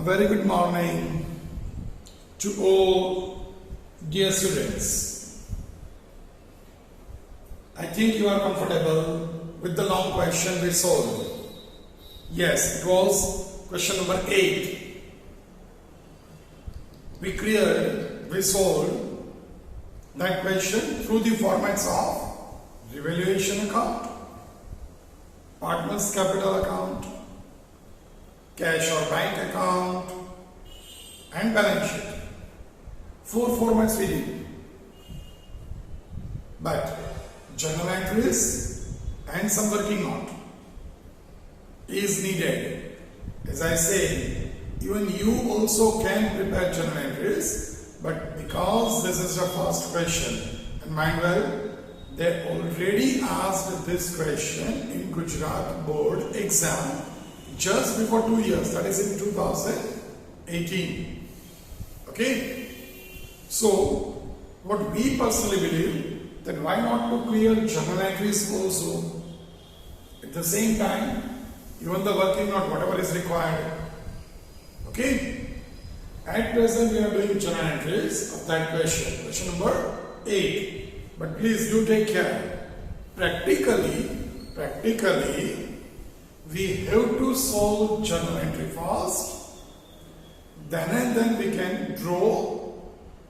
very good morning to all dear students. I think you are comfortable with the long question we solved. Yes, it was question number 8. We solved that question through the formats of revaluation account, partners capital account, cash or bank account, and balance sheet. 4 formats we did. But journal entries and some working note is needed. As I say, even you also can prepare journal entries, but because this is your first question, and mind well, they already asked this question in Gujarat board exam just before 2 years, that is in 2018. Okay? So, what we personally believe, that why not to clear journal entries also? At the same time, even the working note, whatever is required. Okay? At present, we are doing journal entries of that question. Question number 8. But please do take care. Practically, we have to solve journal entry first. Then we can draw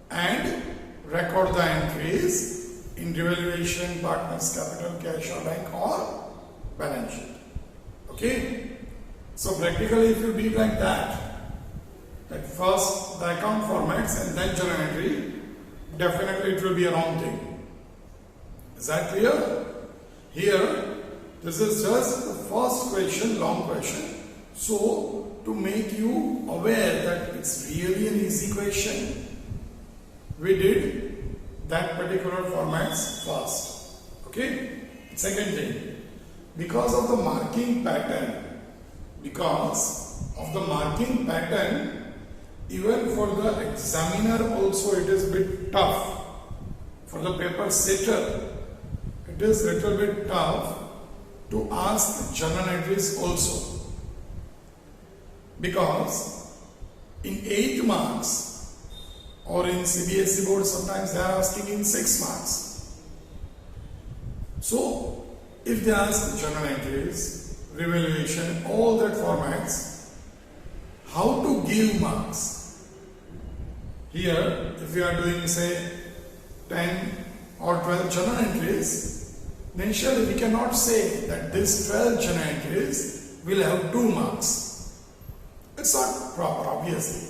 and record the entries in revaluation, partners capital, cash or bank or balance sheet. Okay? So practically if you do like that first the account formats and then journal entry, definitely it will be a wrong thing. Is that clear? Here, this is just the first question, long question. So, to make you aware that it's really an easy question, we did that particular formats first. Okay? Second thing, because of the marking pattern, even for the examiner also it is bit tough. For the paper setter, it is little bit tough to ask journal entries also. Because in 8 marks or in CBSE board sometimes they are asking in 6 marks. So if they ask journal entries, revaluation, all that formats, how to give marks? Here, if we are doing say 10 or 12 journal entries, then surely we cannot say that this 12 journal entries will have 2 marks. It's not proper, obviously.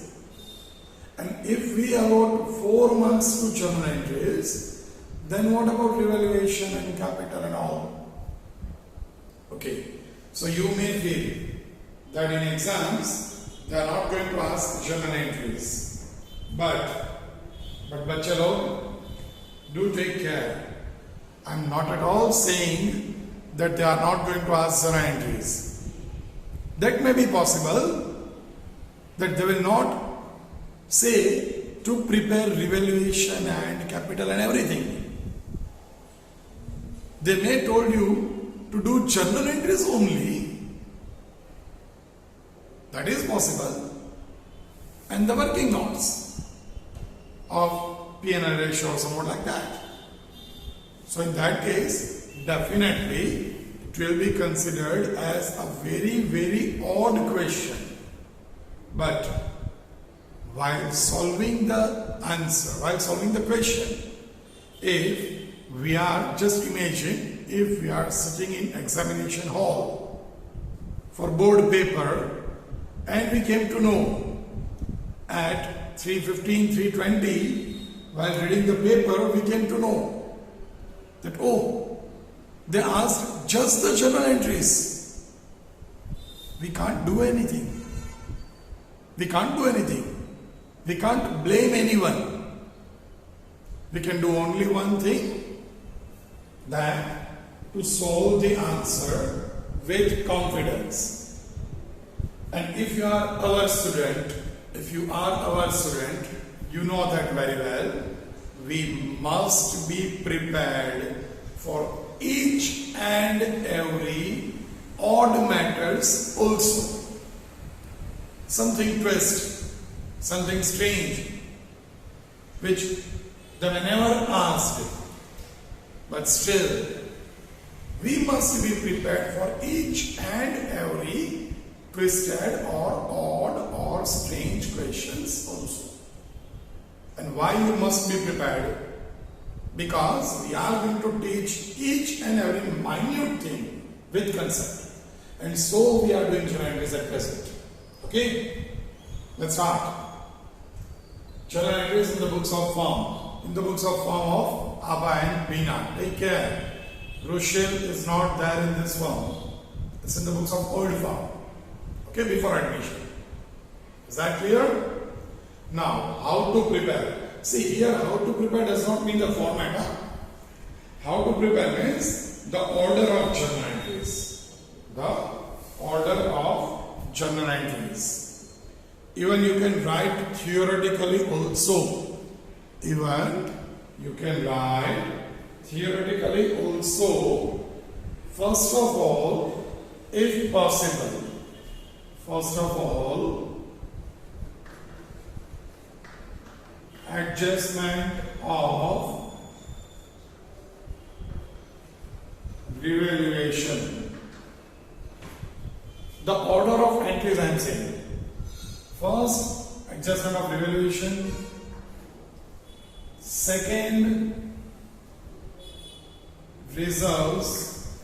And if we allot 4 marks to journal entries, then what about revaluation and capital and all? Okay, so you may feel that in exams they are not going to ask journal entries. But bache log, do take care. I am not at all saying that they are not going to ask journal entries. That may be possible, that they will not say to prepare revaluation and capital and everything. They may told you to do journal entries only. That is possible. And the working notes of P&L ratio or somewhat like that. So in that case, definitely it will be considered as a very, very odd question. But while solving the answer, while solving the question, if we are, just imagine, if we are sitting in examination hall for board paper and we came to know at 3:15, 3:20, while reading the paper, we came to know that, oh, they asked just the journal entries. We can't do anything. We can't blame anyone. We can do only one thing, that to solve the answer with confidence. And if you are our student, you know that very well. We must be prepared for each and every odd matters also. something twist, something strange, which they were never asked. But still, we must be prepared for each and every twisted or odd or strange questions also. And why you must be prepared? Because we are going to teach each and every minute thing with concept. And so we are doing journal entries at present. Okay? Let's start. Journal entries in the books of form. In the books of form of Abba and Bina. Take care. Rochelle is not there in this form. It's in the books of old form. Okay, before admission. Is that clear? Now, how to prepare? See here, how to prepare does not mean the format. Huh? How to prepare means the order of journal entries. The order of journal entries. Even you can write theoretically also. Even you can write theoretically also. First of all, if possible, adjustment of revaluation. The order of entries I am saying. First, adjustment of revaluation. Second, reserves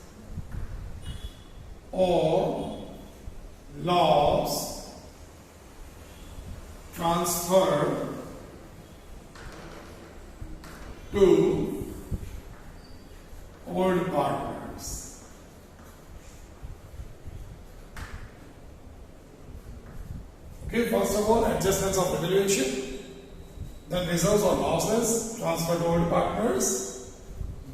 or loss transferred to old partners. Okay, first of all, adjustments of revaluation, then reserves or losses transferred to old partners.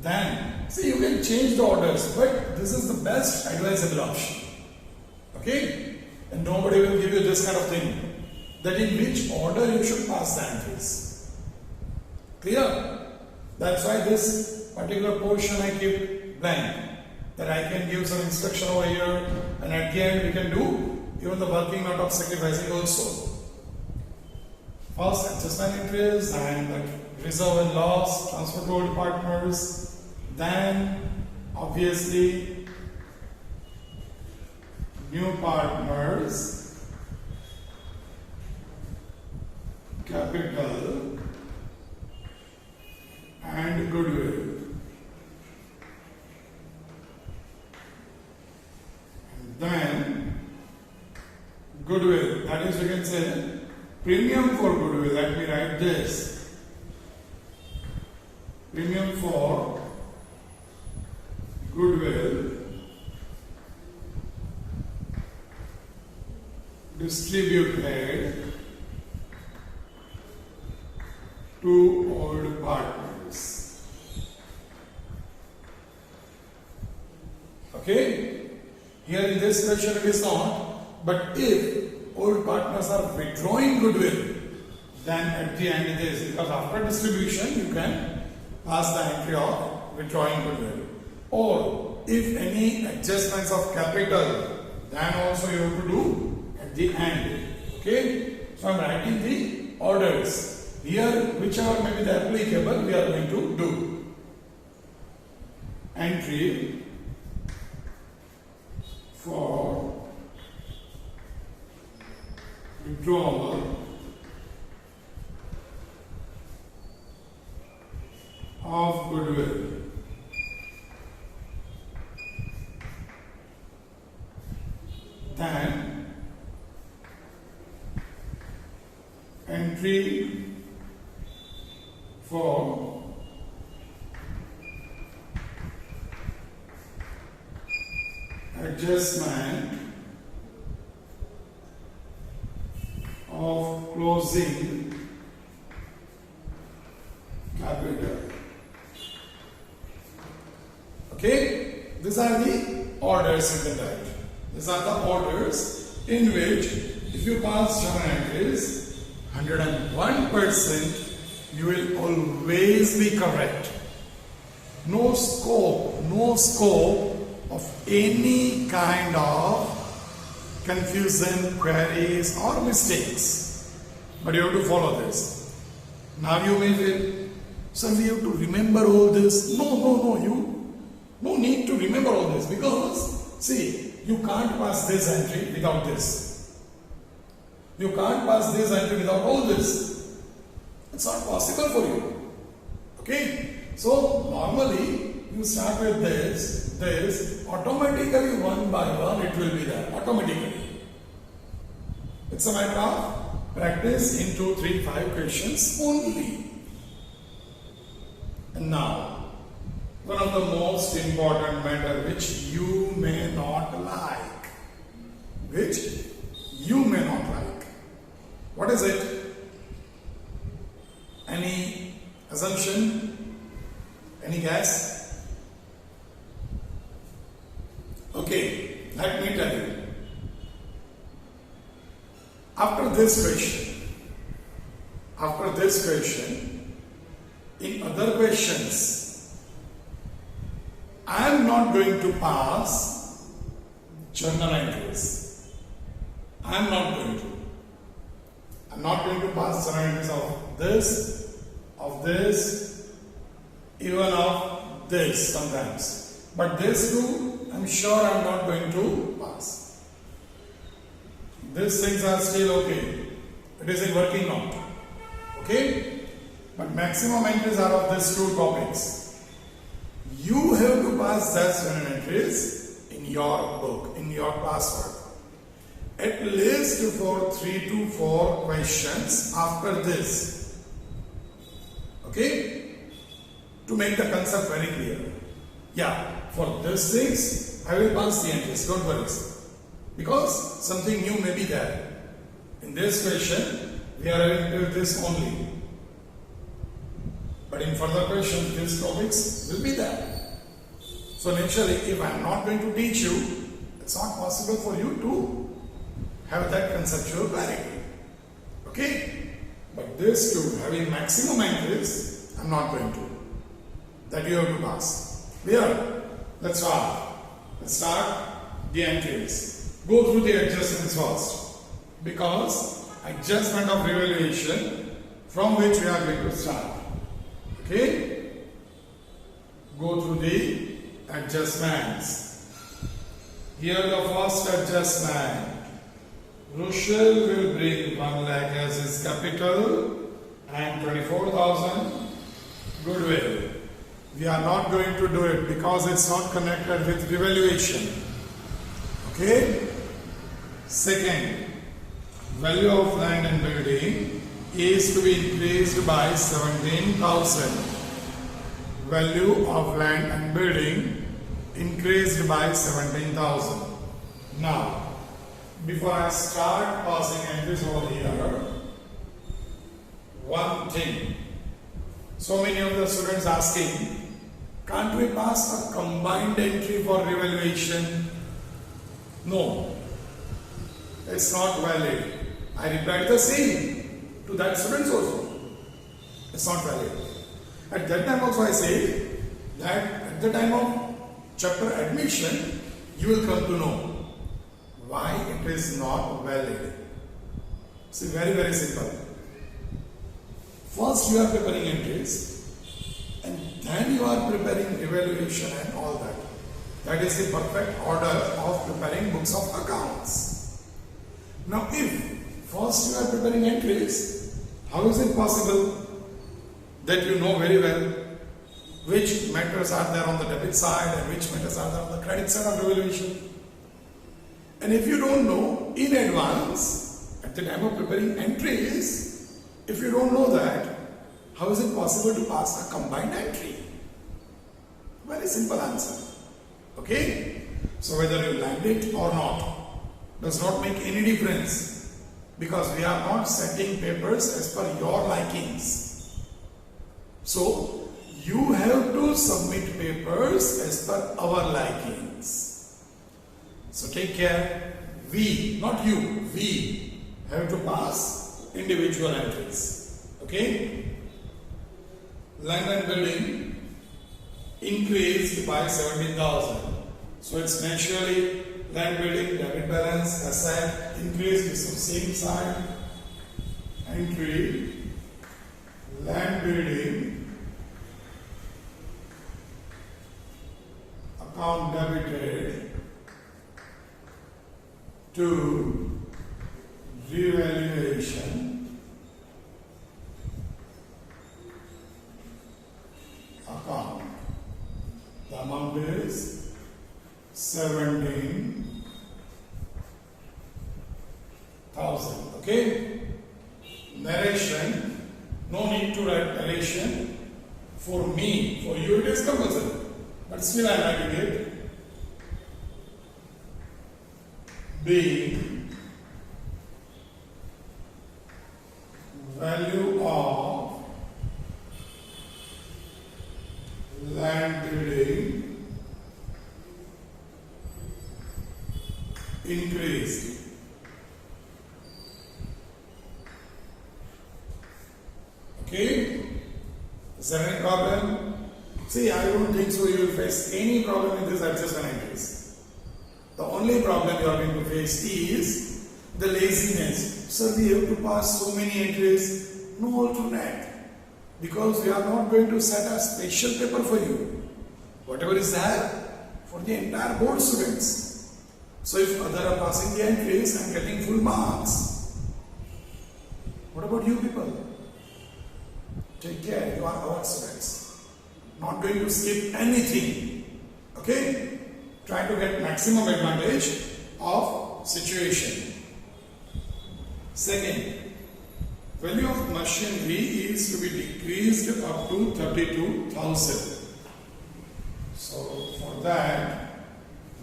Then, see, you can change the orders, but this is the best advisable option. Okay? And nobody will give you this kind of thing, that in which order you should pass the entries. Clear? That's why this particular portion I keep blank, that I can give some instruction over here, and at the end we can do even the working note of sacrificing also. First, adjustment entries, and the reserve and loss transfer to old partners. Then, obviously, new partners, capital, and goodwill. And then, goodwill, that is, you can say, premium for goodwill. Let me write this. Premium for goodwill distributed to old partners. Okay? Here in this question it is not, but if old partners are withdrawing goodwill, then at the end it is, because after distribution you can pass the entry of withdrawing goodwill. Or if any adjustments of capital, then also you have to do at the end. Okay? So I am writing the orders. Here, whichever may be the applicable, we are going to do. Entry for withdrawal of goodwill. Then entry for adjustment of closing capital. Okay, these are the orders in the diet. These are the orders in which, if you pass journal entries 101%, you will always be correct. No scope of any kind of confusion, queries or mistakes. But you have to follow this. Now you may feel, sir, we have to remember all this. No, you no need to remember all this, because see, you can't pass this entry without this. You can't pass this entry without all this. It's not possible for you. Okay? So normally you start with this, automatically one by one it will be there, automatically. It's a matter of practice in 2, 3, 5 questions only. And now, one of the most important matter which you may not like. Which you may not like. What is it? Any assumption? Any guess? Okay, let me tell you. After this question, in other questions, I am not going to pass journal entries. I am not going to. I am not going to pass journal entries of this, even of this sometimes. But this too, I am sure I am not going to pass. These things are still okay. It is in working note. Okay? But maximum entries are of these 2 topics. You have to pass that journal entries in your book, in your classwork. At least for 3 to 4 questions after this. Okay? To make the concept very clear. Yeah, for these things, I will pass the entries, don't worry. Because something new may be there. In this question, we are having till this only. But in further questions, these topics will be there. So naturally, if I am not going to teach you, it's not possible for you to have that conceptual clarity. Okay? But this too, having maximum entries, I am not going to. That you have to pass. Clear? Let's start. Let's start the entries. Go through the adjustments first. Because adjustment of revaluation from which we are going to start. Okay? Go through the adjustments. Here the first adjustment. Rushel will bring 1 lakh as his capital and 24,000 goodwill. We are not going to do it because it's not connected with revaluation. Okay? Second, value of land and building is to be increased by 17,000. Value of land and building increased by 17,000. Now, before I start passing entries over here, one thing. So many of the students asking, can't we pass a combined entry for revaluation? No, it's not valid. I replied the same to that students also. It's not valid. At that time also I said that at the time of chapter admission, you will come to know why it is not valid. See, very, very simple. First you are preparing entries and then you are preparing evaluation and all that. That is the perfect order of preparing books of accounts. Now if first you are preparing entries, how is it possible that you know very well which matters are there on the debit side and which matters are there on the credit side of evaluation? And if you don't know in advance, at the time of preparing entries, if you don't know that, how is it possible to pass a combined entry? Very simple answer. Okay? So whether you land it or not does not make any difference, because we are not setting papers as per your likings. So you have to submit papers as per our likings. So take care. We, not you, we have to pass individual entries. Okay? Land and building increased by 17,000. So it's naturally land building, debit balance, asset, increase is the same side. Entry, land building, account debited to revaluation account. The amount is 17,000. Okay? Narration, no need to write narration. For me, for you it is compulsory, but still I am writing it. Being value of land building increased. Okay? Is there any problem? See, I don't think so you will face any problem in this adjustment entries. The only problem you are going to face is the laziness. So we have to pass so many entries, no alternate. Because we are not going to set a special paper for you. Whatever is there for the entire board students. So if others are passing the entries and getting full marks, what about you people? Take care, you are our students. Not going to skip anything. Okay? Try to get maximum advantage of situation. Second, value of machinery is to be decreased up to 32,000. So for that,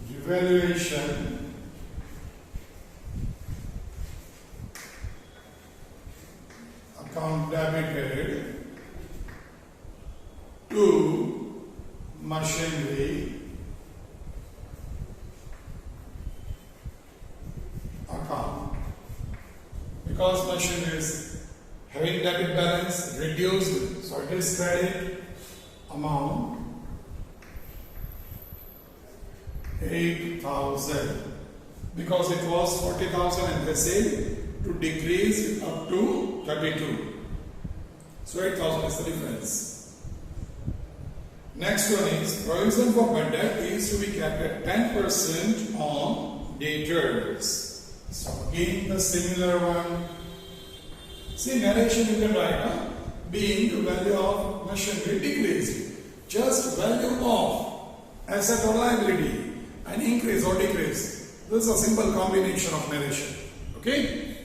revaluation account debited to machinery account. Because machinery is having debit balance reduced, so it is credit amount 8,000. Because it was 40,000 and they said to decrease it up to 32. So 8,000 is the difference. Next one is provision for bad debt is to be kept at 10% on debtors. So again the similar one. See, narration you can write being the value of machinery decreased. Just value of asset or liability and increase or decrease. This is a simple combination of narration. Okay?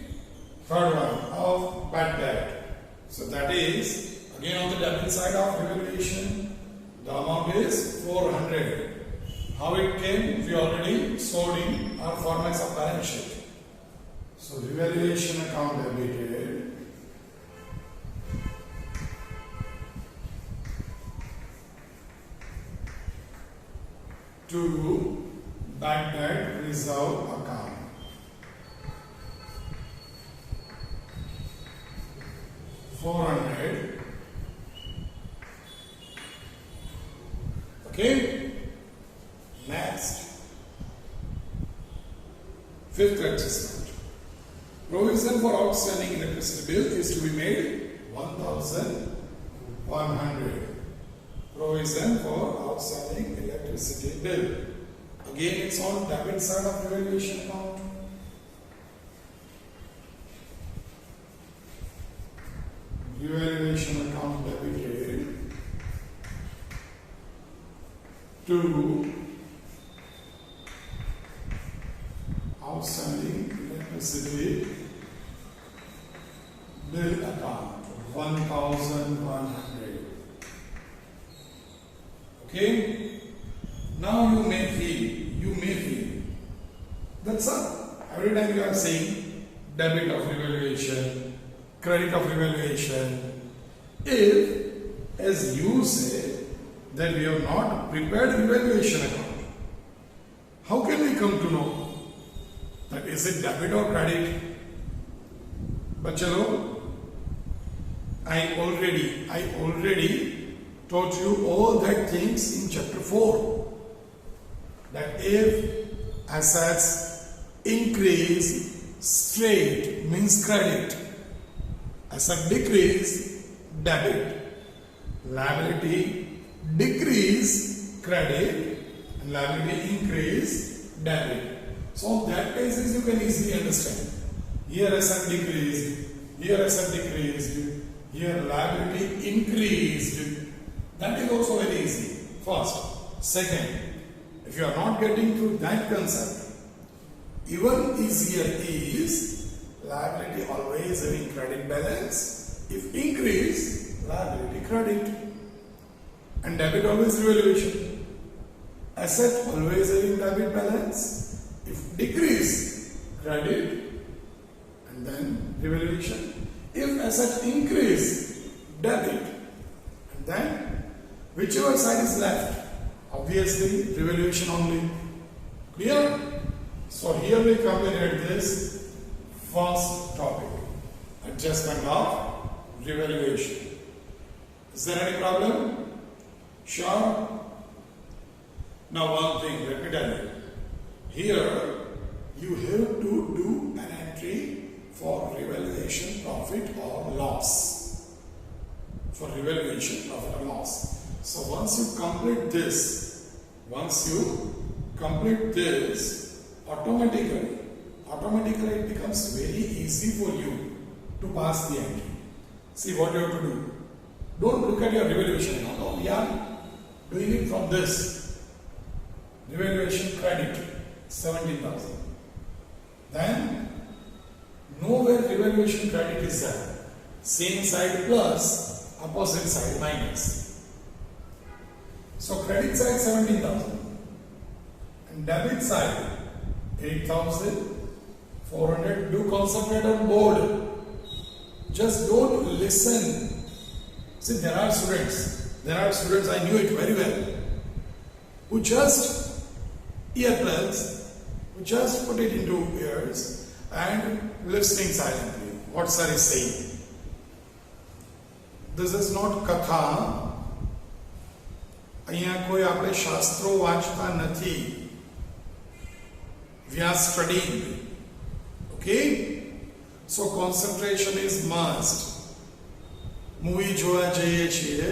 Third one of bad debt. So that is again on the debit side of revaluation. The amount is 400. How it came, we already showed in our formats of balance sheet. So revaluation account debited to bad debt reserve account. $400. Okay? Next. Fifth adjustment. Provision for outstanding electricity bill is to be made 1,100. Provision for outstanding electricity bill. Again, it's on debit side of revaluation account. Revaluation account debited to outstanding electricity bill account 1,100. Okay? Now you may feel. That's all. Every time you are saying debit of revaluation, credit of revaluation. If, as you say, that we have not prepared revaluation account, how can we come to know that is it debit or credit? But chalo, I already taught you all that things in chapter 4. That if Assets increase straight means credit. Asset decrease debit. Liability decrease credit and liability increase debit. So that cases you can easily understand. Here asset decreased, here asset decreased, here liability increased. That is also very easy. First. Second, if you are not getting to that concept, even easier is liability always having credit balance. If increase, liability credit. And debit always revaluation. Asset always having debit balance. If decrease, credit and then revaluation. If asset increase, debit and then whichever side is left, obviously revaluation only. Clear? So here we completed this first topic, adjustment of revaluation. Is there any problem? Sure? Now one thing, let me tell you. Here you have to do an entry for revaluation profit or loss. For revaluation profit or loss. So once you complete this, automatically it becomes very easy for you to pass the entry. See what you have to do. Don't look at your revaluation. No, we are doing it from this. Revaluation credit 17,000. Then nowhere revaluation credit is there. Same side plus, opposite side minus. So credit side 17,000 and debit side 8,400. Do concentrate on board. Just don't listen. See, there are students, I knew it very well, who just earplugs, who just put it into ears and listening silently what sir is saying. This is not katha. અહીંયા કોઈ આપણે શાસ્ત્રો વાંચતા નથી. We are studying. Okay? So concentration is must. Movie જોવા જઈએ છીએ,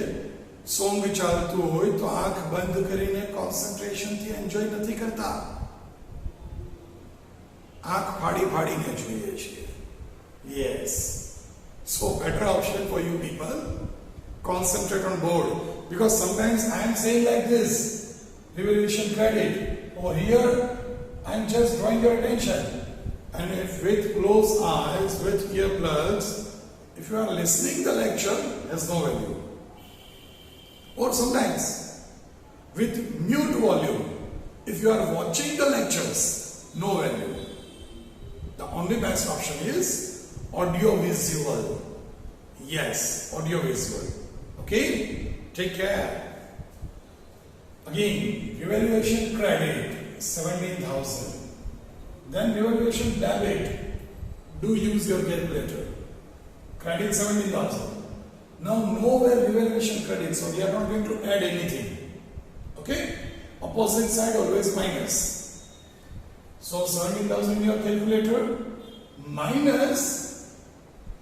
song ચાલતું હોય તો આંખ બંધ કરીને કોન્સન્ટ્રેશનથી એન્જોય નથી કરતા. આંખ ફાડી ફાડીને જોઈએ છીએ. Yes. So better option for you people, concentrate on board. Because sometimes I am saying like this, revaluation credit. Over here, I am just drawing your attention. And if with closed eyes, with earplugs, if you are listening the lecture, has no value. Or sometimes, with mute volume, if you are watching the lectures, no value. The only best option is audio-visual. Yes, audio-visual. Okay? Take care. Again, revaluation credit 17,000. Then revaluation debit. Do use your calculator. Credit 17,000. Now nowhere revaluation credit, so we are not going to add anything. Okay? Opposite side always minus. So 17,000 in your calculator minus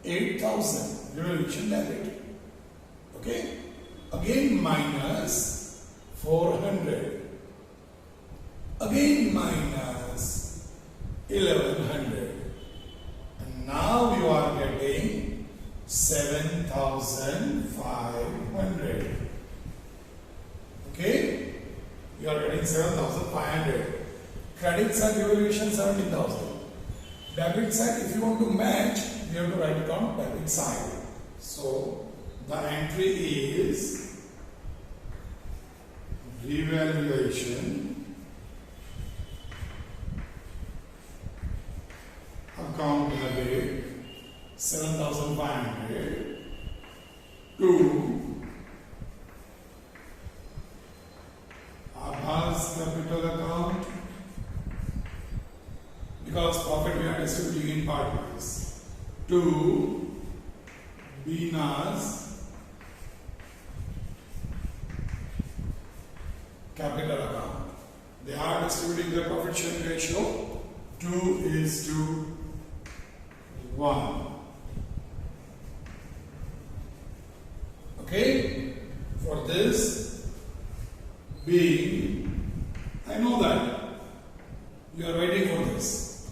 8,000 revaluation debit. Okay? Again minus 400. Again minus 1,100. And now you are getting 7,500. Okay? You are getting 7,500. Credit side revaluation 17,000. Debit side, if you want to match, you have to write it on debit side. So the entry is revaluation account debit 7,500 to Abha's capital account, because profit we are distributing in partners, to Bina's capital account. They are distributing the profit sharing ratio 2:1. Okay? For this being, I know that you are waiting for this,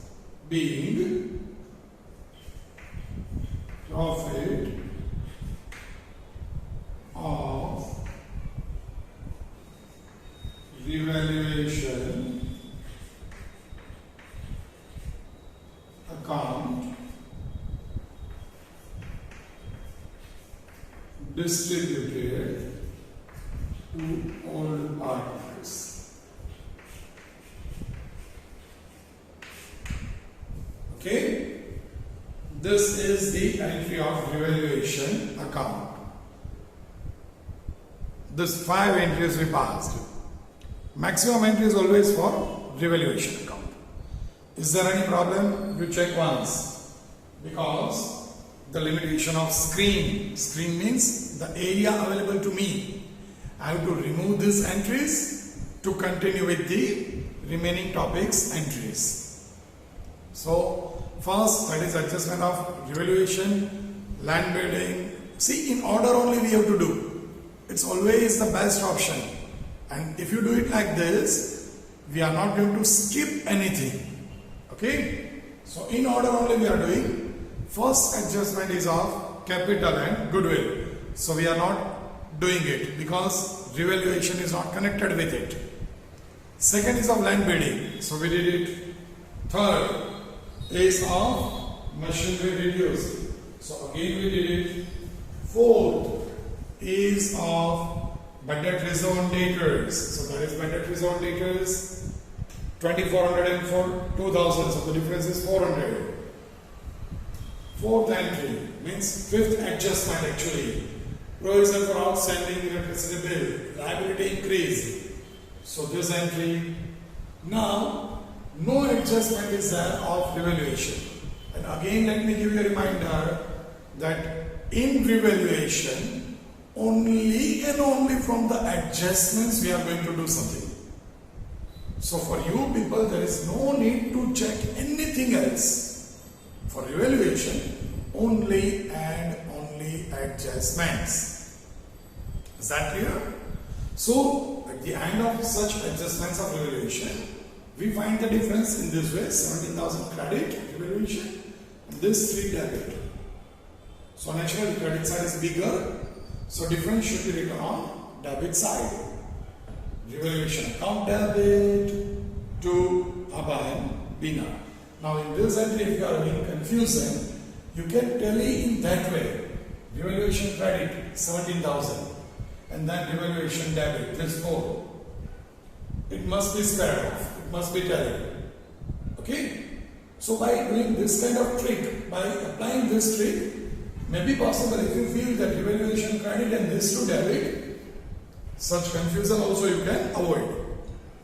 being profit of revaluation account distributed to all partners. Okay, this is the entry of revaluation account. This 5 entries we passed. Maximum entry is always for revaluation account. Is there any problem? You check once, because the limitation of screen means the area available to me. I have to remove these entries to continue with the remaining topics entries. So first, that is adjustment of revaluation, land bidding. See, in order only we have to do. It's always the best option. And if you do it like this, we are not going to skip anything. Okay? So in order only we are doing. First adjustment is of capital and goodwill. So we are not doing it because revaluation is not connected with it. Second is of land bidding. So we did it. Third is of machinery reduced. So again we did it. Fourth is of mandatory zone debtors. So that is mandatory zone debtors 2400 and 2000. So the difference is 400. Fourth entry means fifth adjustment actually. Provision for outstanding electricity bill, liability increase. So this entry. Now, no adjustment is there of revaluation. And again, let me give you a reminder that in revaluation, only and only from the adjustments we are going to do something. So for you people, there is no need to check anything else. For evaluation, only and only adjustments. Is that clear? So, at the end of such adjustments of evaluation, we find the difference in this way: 17,000 credit evaluation and this 3 debit. So, naturally, the credit side is bigger, so difference should be written on debit side. Revaluation account debit to Abhay Bina. Now in this entry, if you are having confusion, you can tally in that way. Revaluation credit 17,000 and then revaluation debit this 4. It must be squared off. It must be tallied. Okay? So by doing this kind of trick, by applying this trick, may be possible if you feel that revaluation credit and this to debit, such confusion also you can avoid.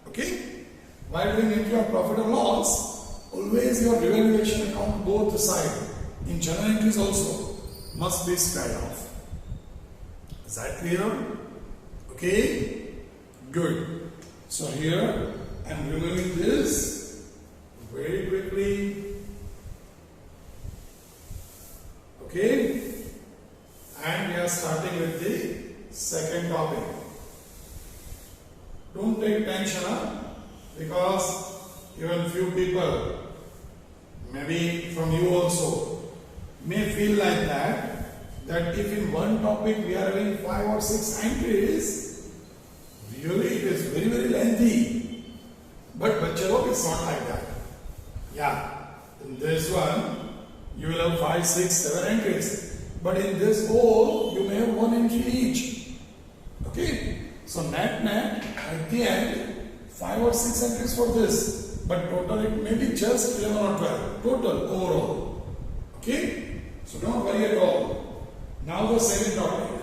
Okay? While doing entry of profit or loss, always your revaluation account both sides in journal entries also must be squared off. Is that clear? Okay? Good. So here I am removing this very quickly. Okay? And we are starting with the second topic. Don't take tension, because even few people, maybe from you also, may feel like that if in one topic we are having 5 or 6 entries, really it is very, very lengthy. But Bachalo is not like that. Yeah, in this one, you will have 5, 6, 7 entries. But in this whole, you may have 1 entry each. Okay? So net, at the end, 5 or 6 entries for this. But total it may be just 11 or 12. Total, overall. Okay? So don't worry at all. Now the second topic.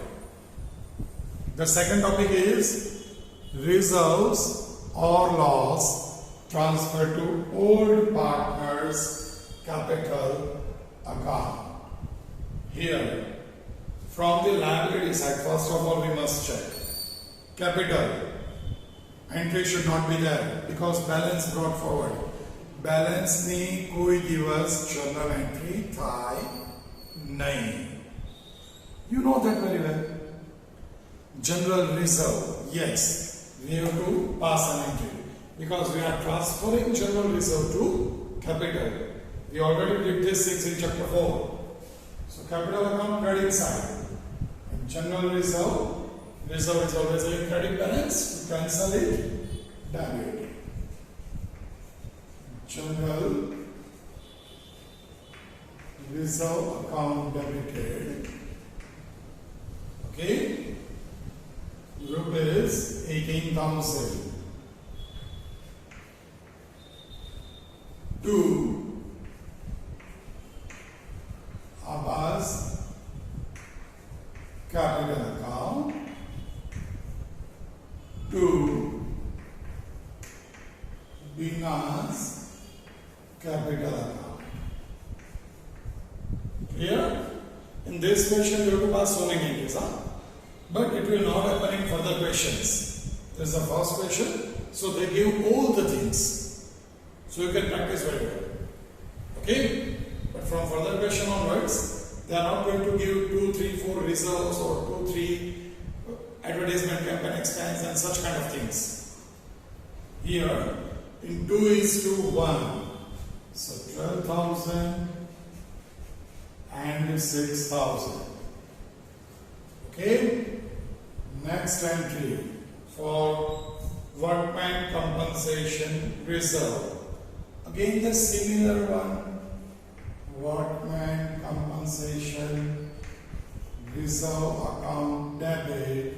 The second topic is reserves or loss transferred to old partners capital account. Here, from the liability side, first of all we must check capital. entry should not be there because balance brought forward. Balance में कोई दिवस journal entry था नहीं. You know that very well. General reserve, yes, we have to pass an entry because we are transferring general reserve to capital. We already did this things in chapter 4. So capital account credit side. And general reserve is always a credit balance. We cancel it, debit. General reserve account debited. Okay. Rupees 18,000 to Abbas capital account to Bina's capital account. Clear? In this question you have to pass so many entries, but it will not happen in further questions. This is the first question, so they give all the things, so you can practice very well. Okay? But from further question onwards, they are not going to give 2, 3, 4 reserves or 2, 3 advertisement campaign expense and such kind of things. Here, in 2:1, so 12,000 and 6,000. Okay? Next entry for workman compensation reserve. Again the similar one. Workman compensation reserve account debit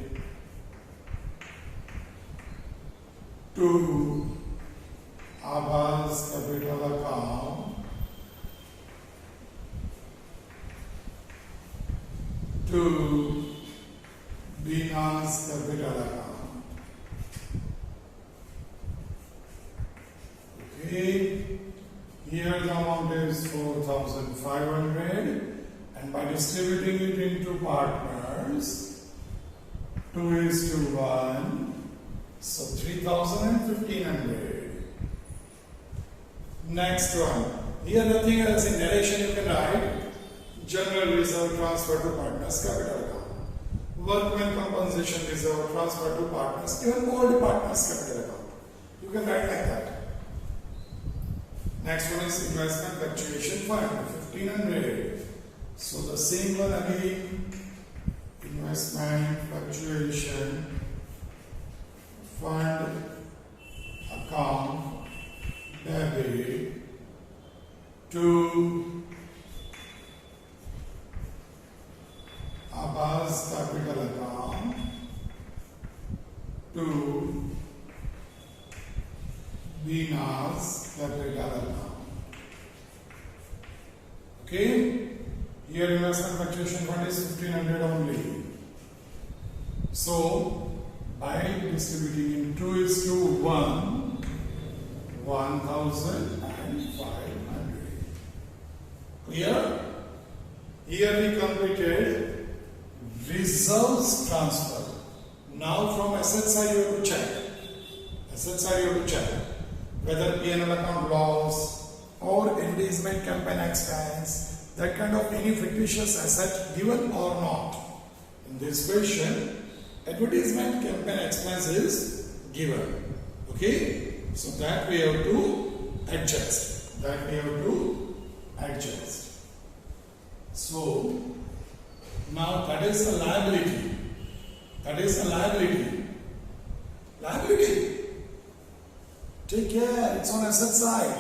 to Abbas capital account to Bina's capital account. Okay, here the amount is 4,500 and by distributing it into partners 2:1, so 3,000 and 1,500. Next one, here nothing else in narration you can write general reserve transfer to partners capital account. Workman compensation reserve transfer to partners, even all partners capital account. You can write like that. Next one is investment fluctuation fund, 1,500. So the same one again, investment fluctuation fund account debit to Abbas capital account to Bina's capital account. Okay, here investment fluctuation fund is 1,500 only. So by distributing in 2:1, 1,500. Clear? Here we completed reserves transfer. Now from asset side you have to check. Asset side you have to check whether P&L account loss or engagement campaign expense, that kind of any fictitious asset given or not. In this question, advertisement campaign expense is given. Okay, so that we have to adjust. So now that is a liability. Liability. Take care, it's on asset side.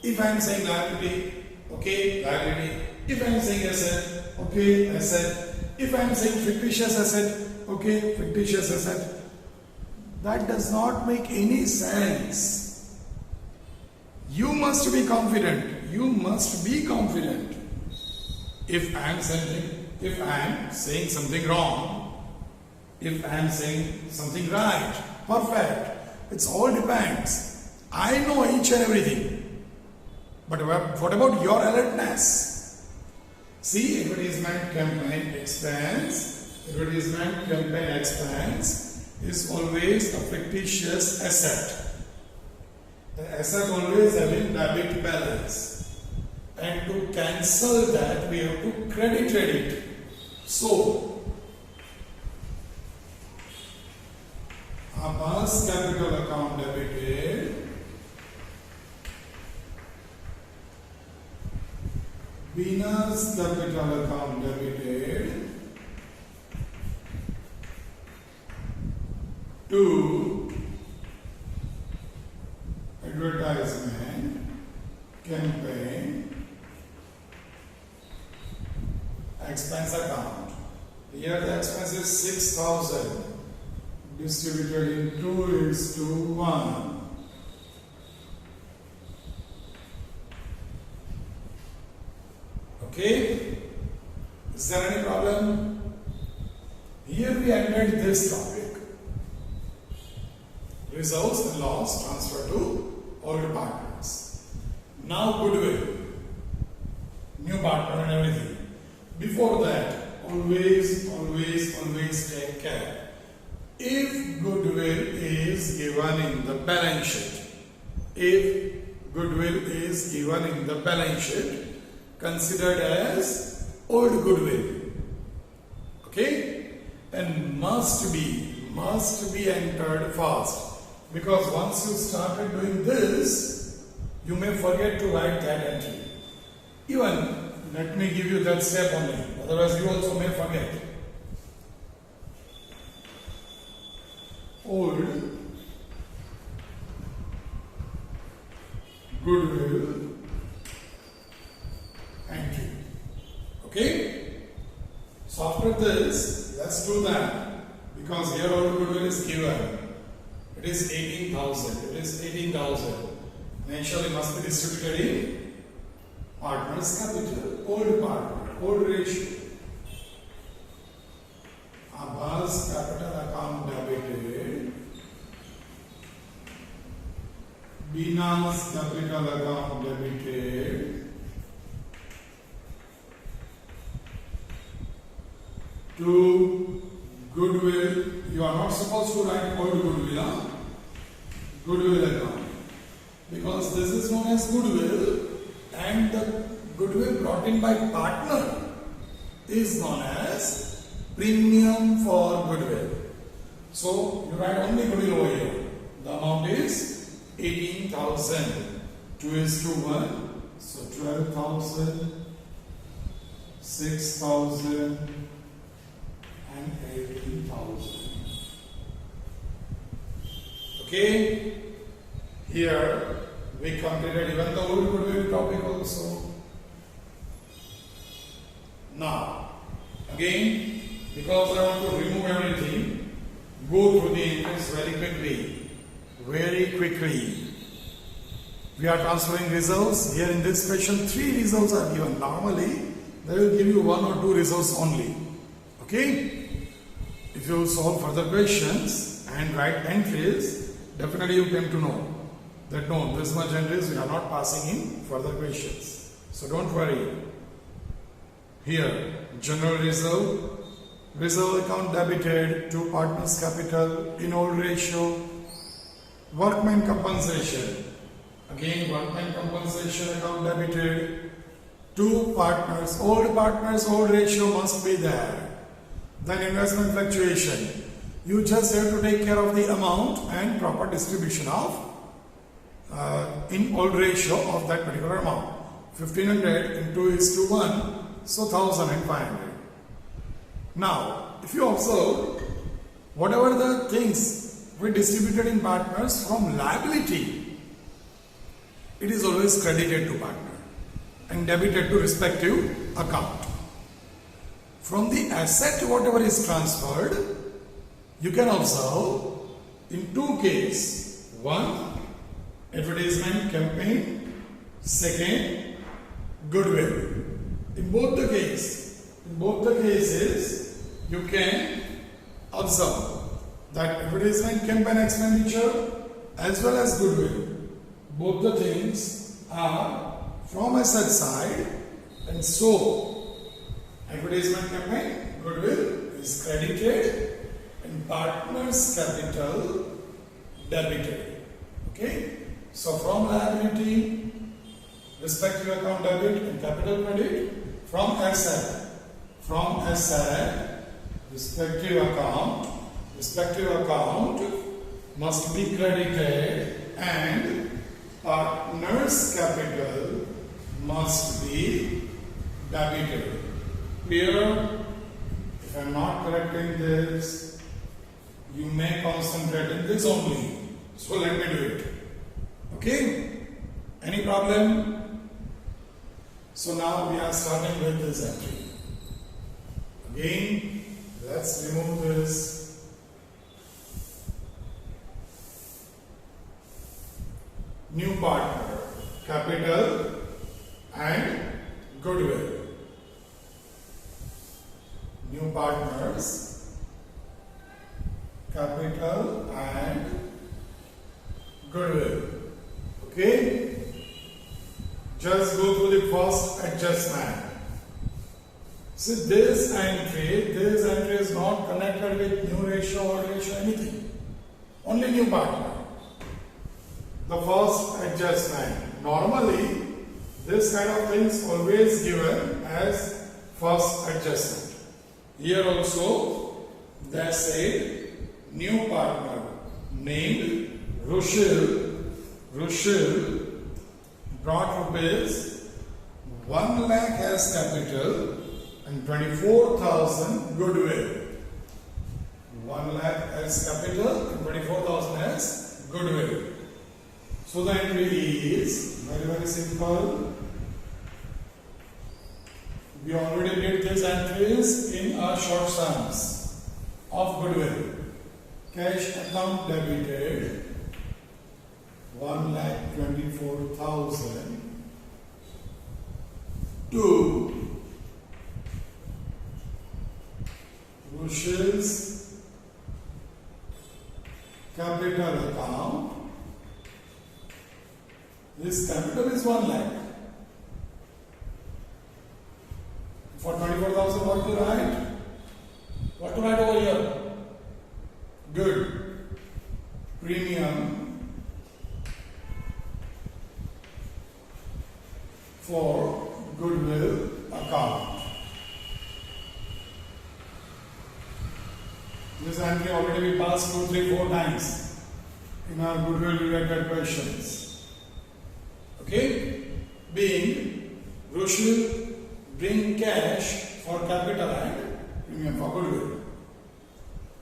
If I am saying liability, okay, liability. If I am saying asset, okay, asset. If I am saying fictitious asset, okay, fictitious asset. That does not make any sense. You must be confident. If I am saying something wrong, if I am saying something right, perfect. It's all depends. I know each and everything. But what about your alertness? See, advertisement campaign expense is always a fictitious asset. The asset always having debit balance, and to cancel that we have to credit it. So, Abbas capital account debited, Bina's capital account debited to advertisement campaign expense account. Here the expense is 6,000 distributed in 2:1. Okay, is there any problem? Here we entered this topic, results and loss transfer to old partners. Now goodwill, new partner and everything. Before that, always take care. If goodwill is given in the balance sheet, considered as old goodwill, okay, and must be entered fast, because once you started doing this, you may forget to write that entry. Even let me give you that step only, otherwise you also may forget. Old goodwill entry. Okay? So after this, let's do that, because here old goodwill is given. It is 18,000. Initially must be distributed in partner's capital, old partner, old ratio. Abbas capital account debited, Bina's capital account debited to goodwill. You are not supposed to write old goodwill, huh? Goodwill account, because this is known as goodwill, and the goodwill brought in by partner is known as premium for goodwill. So you write only goodwill over here. The amount is 18,000. 2:1. So 12,000, 6,000 and 18,000. Okay. Here we completed even the old goodwill topic also. Now, again, because I want to remove everything, go through the entries very quickly. We are transferring results. Here in this question, 3 results are given. Normally, they will give you 1 or 2 results only. Okay? If you solve further questions and write entries, definitely you came to know that no, this much entries we are not passing in further questions. So don't worry. Here, general reserve account debited to partners capital in old ratio, workman compensation. Again, workman compensation account debited to partners, old ratio must be there. Then investment fluctuation. You just have to take care of the amount and proper distribution of in old ratio of that particular amount. 1500 into 2:1, so 1500. Now, if you observe, whatever the things we distributed in partners from liability, it is always credited to partner and debited to respective account. From the asset, whatever is transferred, you can observe in 2 cases. 1, advertisement campaign. 2nd, goodwill. In both the cases, you can observe that advertisement campaign expenditure as well as goodwill, both the things are from asset side, and so advertisement campaign goodwill is credited and partner's capital debited. Okay? So from liability, respective account debit and capital credit, from asset, respective account must be credited and partner's capital must be debited. Clear? If I am not correcting this, you may concentrate in this only. So let me do it. Okay? Any problem? So now we are starting with this entry. Again, let's remove this. New partner, capital and goodwill. New partners, capital and goodwill. Okay? Just go through the first adjustment. See, this entry is not connected with new ratio, old ratio, anything. Only new partner. The first adjustment. Normally, this kind of thing is always given as first adjustment. Here also, they said new partner named Rushil brought rupees 1 lakh as capital and 24,000 goodwill. 1 lakh as capital and 24,000 as goodwill. So the entry is very simple. We already did these entries in our short sums of goodwill. Cash account debited 1,24,000 to Rushil's capital account. His capital is 1 lakh. For 24,000, what to write? What to write over here? Good. Premium for goodwill account. This entry already we passed 2, 3, 4 times in our goodwill related questions. Okay? Being Rushil bring cash for capital and premium for goodwill.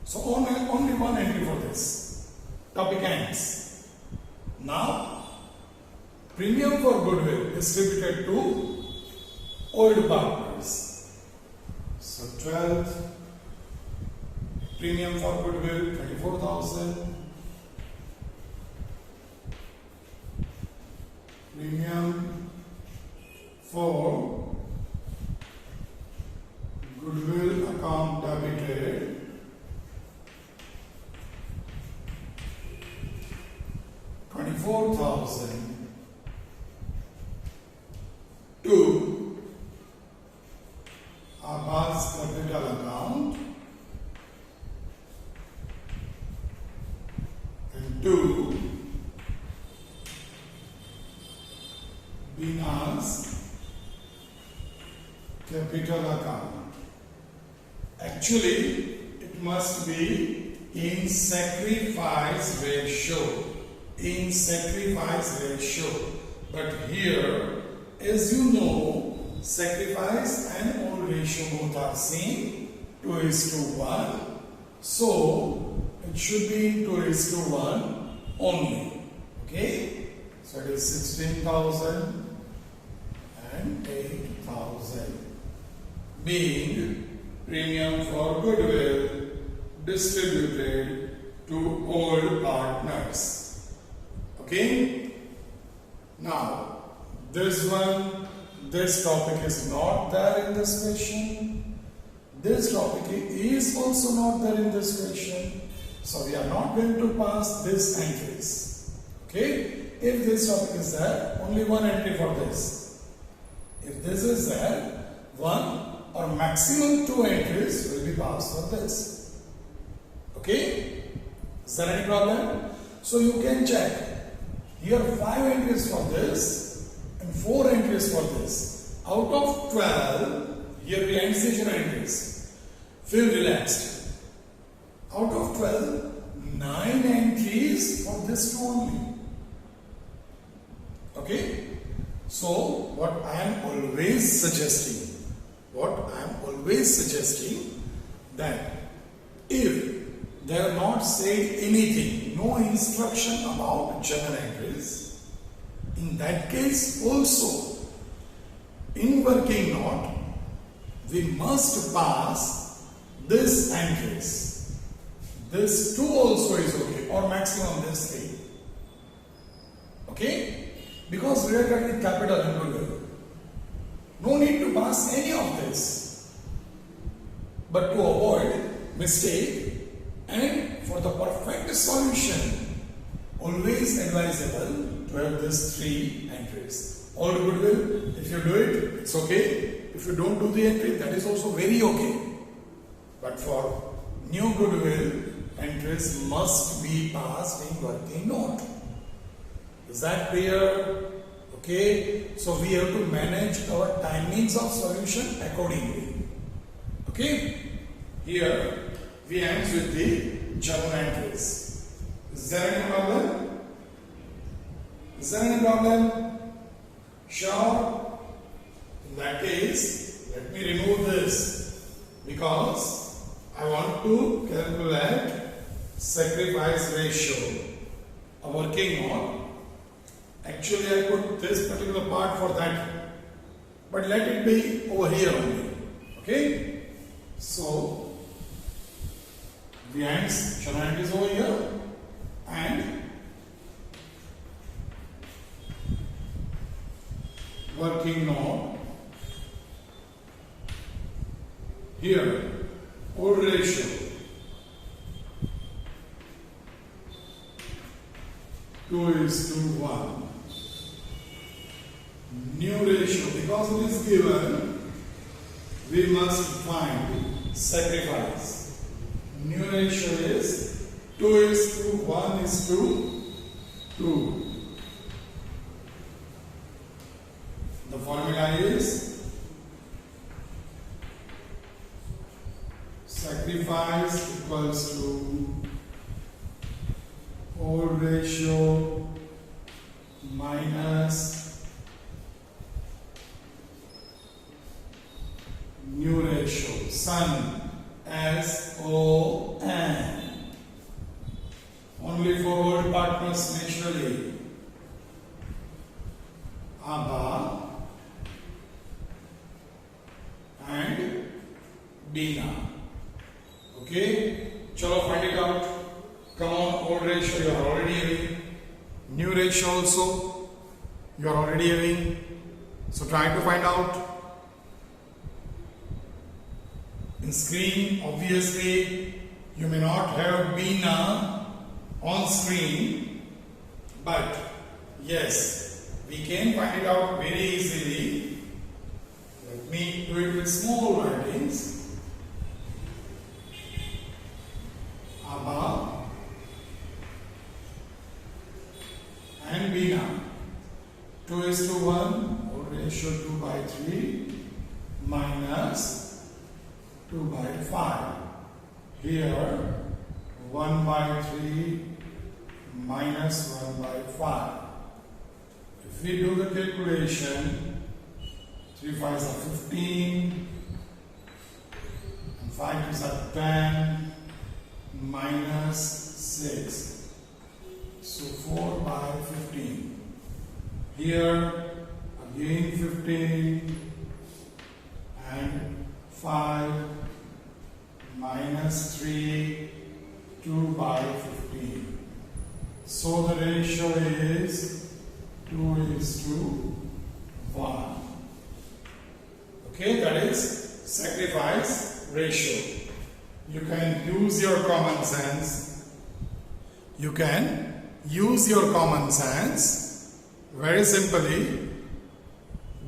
So only one entry for this. Topic ends. Now, premium for goodwill distributed to old partners. So 12th, premium for goodwill 24,000. Premium for goodwill account debited 24,000 to Abbas capital account and to Bina's capital account. Actually, it must be in sacrifice ratio. In sacrifice ratio. But here, as you know, sacrifice and old ratio both are same, 2:1. So, it should be 2:1 only. Okay? So, it is 16,000 and 8,000 being premium for goodwill distributed to old partners. Okay? Now, this topic is not there in this question. This topic is also not there in this question. So, we are not going to pass these entries. Okay? If this topic is there, only one entry for this. If this is there, one or maximum 2 entries will be passed for this. Okay? Is there any problem? So you can check. Here 5 entries for this and 4 entries for this. Out of 12, here we end the journal entries. Feel relaxed. Out of 12, 9 entries for this two only. Okay? So what I am always suggesting, that if they have not said anything, no instruction about journal entries, in that case also, in working note, we must pass this entries. This 2 also is okay, or maximum this 3. Okay? Because we are getting capital and goodwill. No need to pass any of this. But to avoid mistake and for the perfect solution, always advisable to have these 3 entries. Old goodwill, if you do it, it's okay. If you don't do the entry, that is also very okay. But for new goodwill, entries must be passed in working note. Is that clear? Okay. So we have to manage our timings of solution accordingly. Okay. Here we end with the journal entries. Is there any problem? Is there any problem? Sure. In that case, let me remove this because I want to calculate sacrifice ratio. A working note. Actually, I put this particular part for that, but let it be over here only. Okay? So, the journal entries over here and working note here, old ratio 2:1. New ratio, because it is given, we must find sacrifice. New ratio is 2:1:2. The formula is sacrifice equals to old ratio minus new ratio, son, S-O-N. Only forward partners naturally. Abba and Bina. Okay? Chalo, find it out. Come on, old ratio you are already having. New ratio also you are already having. So try to find out. In screen, obviously, you may not have Bina on screen, but yes, we can find it out very easily. Let me do it with small writings. Abba and Bina. 2:1, old ratio 2/3 minus 2/5. Here 1/3 minus 1/5. If we do the calculation, 3 5s are 15 and 5 2s are 10 minus 6. So 4/15. Here again 15 and 5 minus 3, 2/15. So the ratio is 2:1. Okay, that is sacrifice ratio. You can use your common sense. You can use your common sense very simply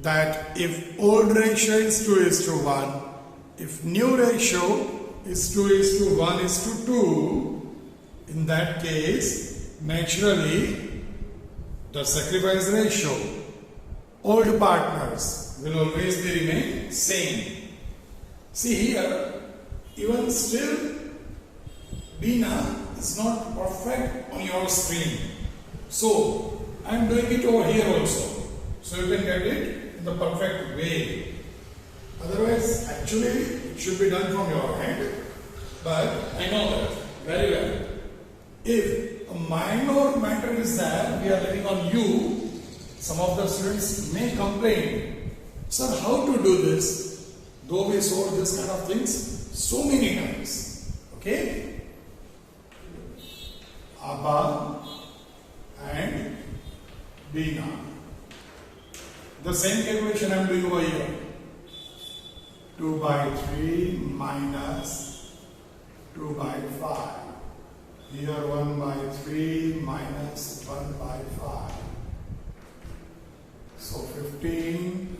that if old ratio is 2:1, if new ratio is to 1 is to 2, in that case, naturally, the sacrifice ratio, old partners will always be remain same. See here, even still, Bina is not perfect on your screen. So, I am doing it over here also. So, you can get it in the perfect way. Otherwise, actually, it should be done from your hand. But I know that very well. If a minor matter is there, we are letting on you, some of the students may complain, sir, how to do this? Though we saw this kind of things so many times. Okay? Abba and Bina. The same calculation I am doing over here. 2 by 3 minus 2 by 5. Here 1 by 3 minus 1 by 5. So 15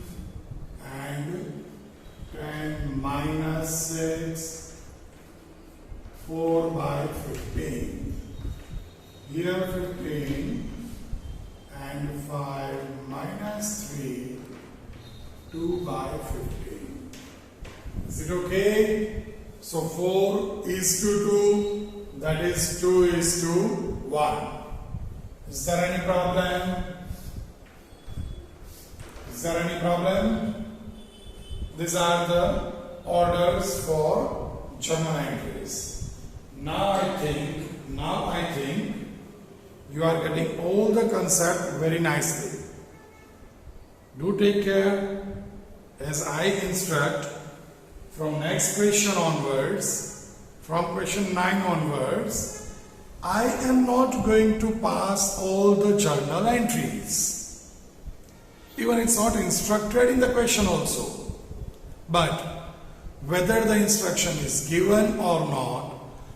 and 10 minus 6, 4 by 15. Here 15 and 5 minus 3, 2 by 15. Is it okay? So 4 is to 2, that is 2 is to 1. Is there any problem? Is there any problem? These are the orders for journal entries. Now I think you are getting all the concept very nicely. Do take care as I instruct from next question onwards, from question 9 onwards, I am not going to pass all the journal entries. Even it's not instructed in the question also. But whether the instruction is given or not,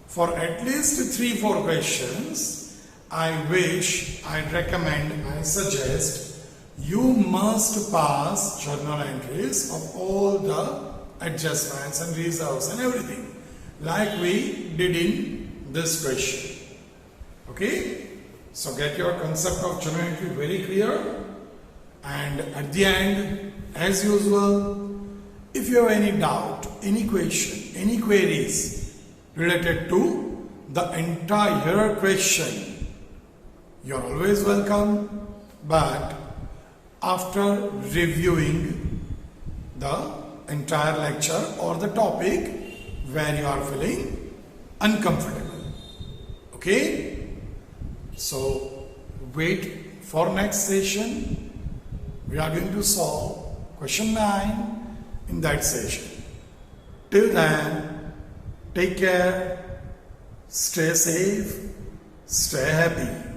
for at least 3-4 questions, I wish, I recommend, I suggest, you must pass journal entries of all the adjustments and reserves and everything, like we did in this question. Okay? So get your concept of journal entry very clear, and at the end, as usual, if you have any doubt, any question, any queries related to the entire question, you are always welcome, but after reviewing the entire lecture or the topic where you are feeling uncomfortable. Okay? So wait for next session. We are going to solve question 9 in that session. Till then, take care, stay safe, stay happy.